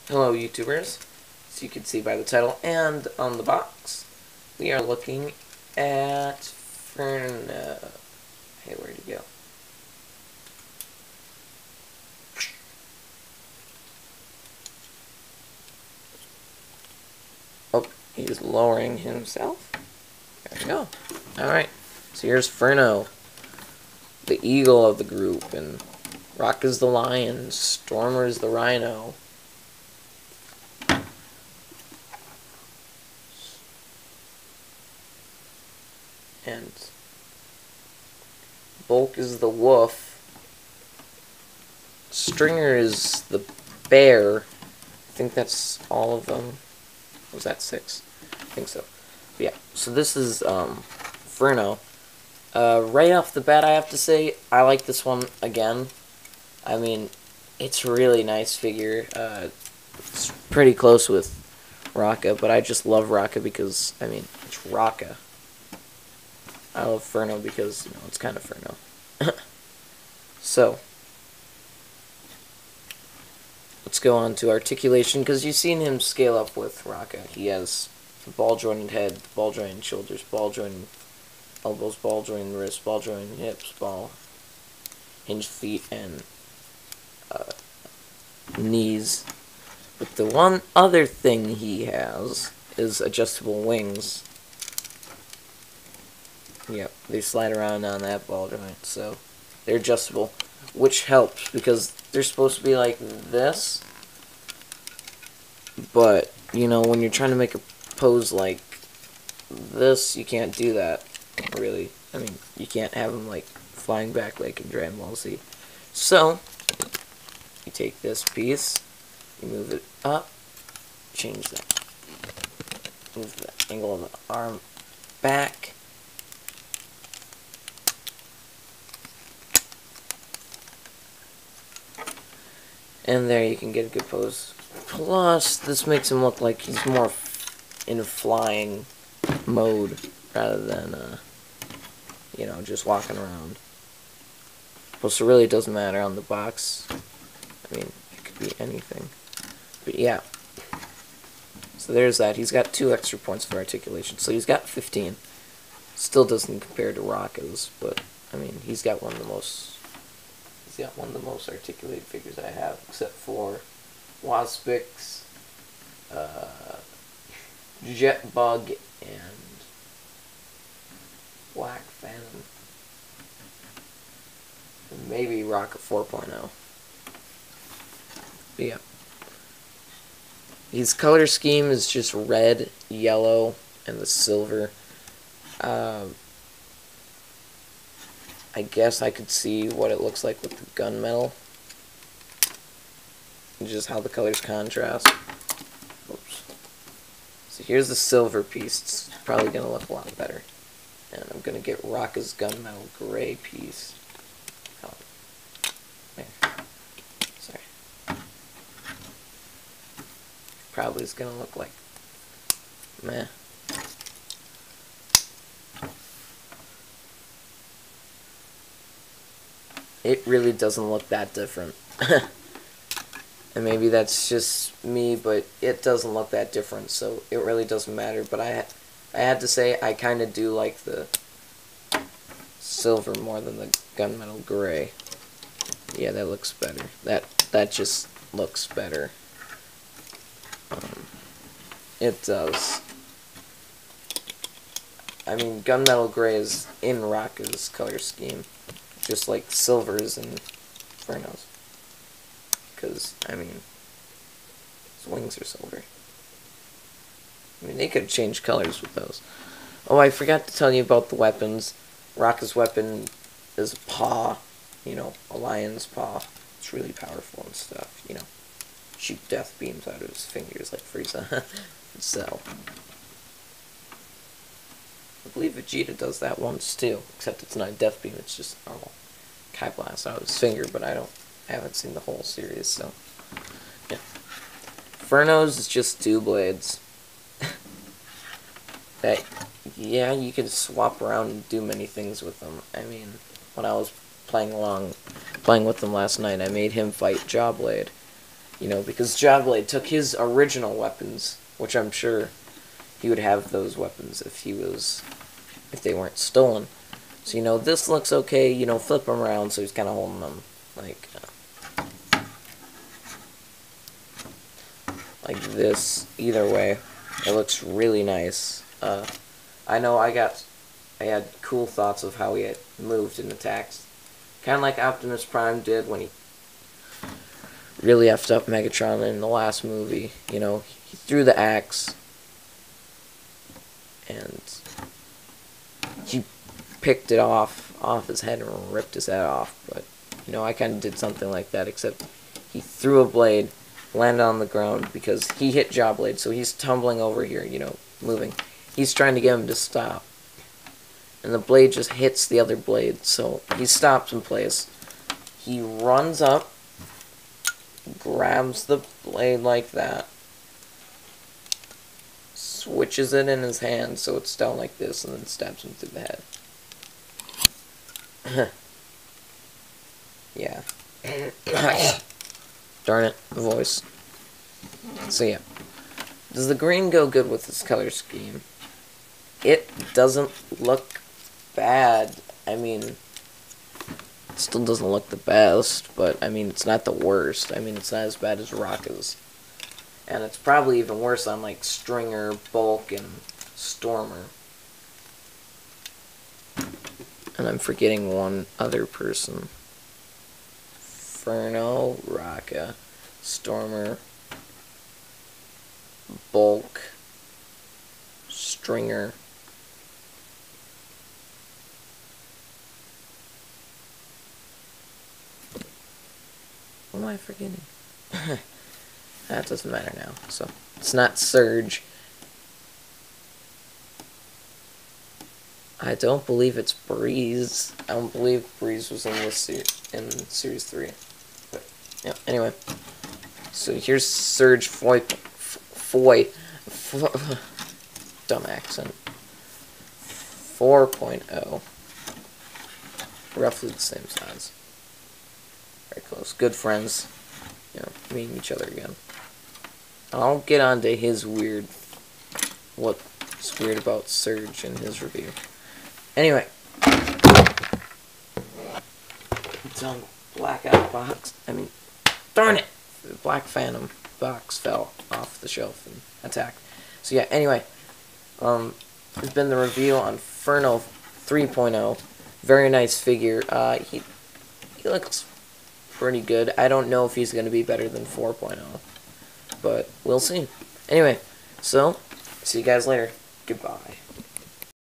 Hello YouTubers, as you can see by the title and on the box, we are looking at Furno. Hey, where'd he go? Oh, he's lowering himself. There we go. Alright, so here's Furno, the eagle of the group, and Rock is the lion, Stormer is the rhino. And Bulk is the wolf. Stringer is the bear. I think that's all of them. Was that 6? I think so. But yeah, so this is Furno. Right off the bat, I have to say, I like this one again. I mean, it's a really nice figure. It's pretty close with Rocka, but I just love Rocka because, I mean, it's Rocka. I love Furno because, you know, it's kind of Furno. So, let's go on to articulation, because you've seen him scale up with Rocka. He has a ball-jointed head, ball-jointed shoulders, ball-jointed elbows, ball-jointed wrists, ball-jointed hips, hinged feet, and knees. But the one other thing he has is adjustable wings. Yep, they slide around on that ball joint, so they're adjustable, which helps because they're supposed to be like this, but, you know, when you're trying to make a pose like this, you can't do that, really. I mean, you can't have them, like, flying back like in Dragon Ball Z. So, you take this piece, you move it up, change that, move the angle of the arm back, and there you can get a good pose. Plus, this makes him look like he's more in flying mode rather than, you know, just walking around. Plus, it really doesn't matter on the box. I mean, it could be anything. But yeah. So there's that. He's got 2 extra points for articulation. So he's got 15. Still doesn't compare to Rocka's, but I mean, he's got one of the most articulated figures I have, except for Waspix, Jetbug, and Black Phantom. And maybe Rocket 4.0. But yeah. His color scheme is just red, yellow, and the silver. I guess I could see what it looks like with the gunmetal. Just how the colors contrast. Oops. So here's the silver piece. It's probably going to look a lot better. And I'm going to get Rocka's gunmetal gray piece. Oh. There. Sorry. Probably is going to look like meh. It really doesn't look that different. And maybe that's just me, but it doesn't look that different, so it really doesn't matter. But I had to say I kind of do like the silver more than the gunmetal gray. Yeah, that looks better. That just looks better. It does. I mean, gunmetal gray is in Rocka's color scheme, just like silver is in Furno's. Because, I mean, his wings are silver. I mean, they could have changed colors with those. Oh, I forgot to tell you about the weapons. Rocka's weapon is a paw, you know, a lion's paw. It's really powerful and stuff, you know. Shoot death beams out of his fingers like Frieza. So, I believe Vegeta does that once too, except it's not a death beam, it's just normal Kai blast out of his finger, but I haven't seen the whole series, so yeah. Furno's is just 2 blades. That, yeah, you could swap around and do many things with them. I mean, when I was playing with them last night, I made him fight Jawblade, You know, because Jawblade took his original weapons, which I'm sure he would have those weapons if they weren't stolen. So, you know, this looks okay. You know, flip him around so he's kind of holding them like this. Either way, it looks really nice. I know I had cool thoughts of how he had moved and attacked. Kind of like Optimus Prime did when he really effed up Megatron in the last movie. You know, he threw the axe and he picked it off his head and ripped his head off. But, you know, I kind of did something like that, except he threw a blade, landed on the ground because he hit Jawblade, so he's tumbling over here, you know, moving. He's trying to get him to stop. And the blade just hits the other blade, so he stops in place. He runs up, grabs the blade like that, switches it in his hand so it's down like this, and then stabs him through the head. Yeah. Darn it, the voice. So yeah. Does the green go good with this color scheme? It doesn't look bad. I mean, it still doesn't look the best, but I mean, it's not the worst. I mean, it's not as bad as Rocka's. And it's probably even worse on like Stringer, Bulk, and Stormer. And I'm forgetting one other person. Furno, Rocka, Stormer, Bulk, Stringer. What am I forgetting? That doesn't matter now. So, it's not Surge. I don't believe it's Breeze. I don't believe Breeze was in this in Series 3. But, yeah, anyway. So here's Surge dumb accent. 4.0. Roughly the same size. Very close. Good friends. You know, meeting each other again. I'll get on to his what's weird about Surge in his review. Anyway. It's on blackout box. I mean, darn it! The Black Phantom box fell off the shelf and attacked. So yeah, anyway. It's been the review on Furno 3.0. Very nice figure. He looks pretty good. I don't know if he's going to be better than 4.0. But we'll see. Anyway, so, see you guys later. Goodbye.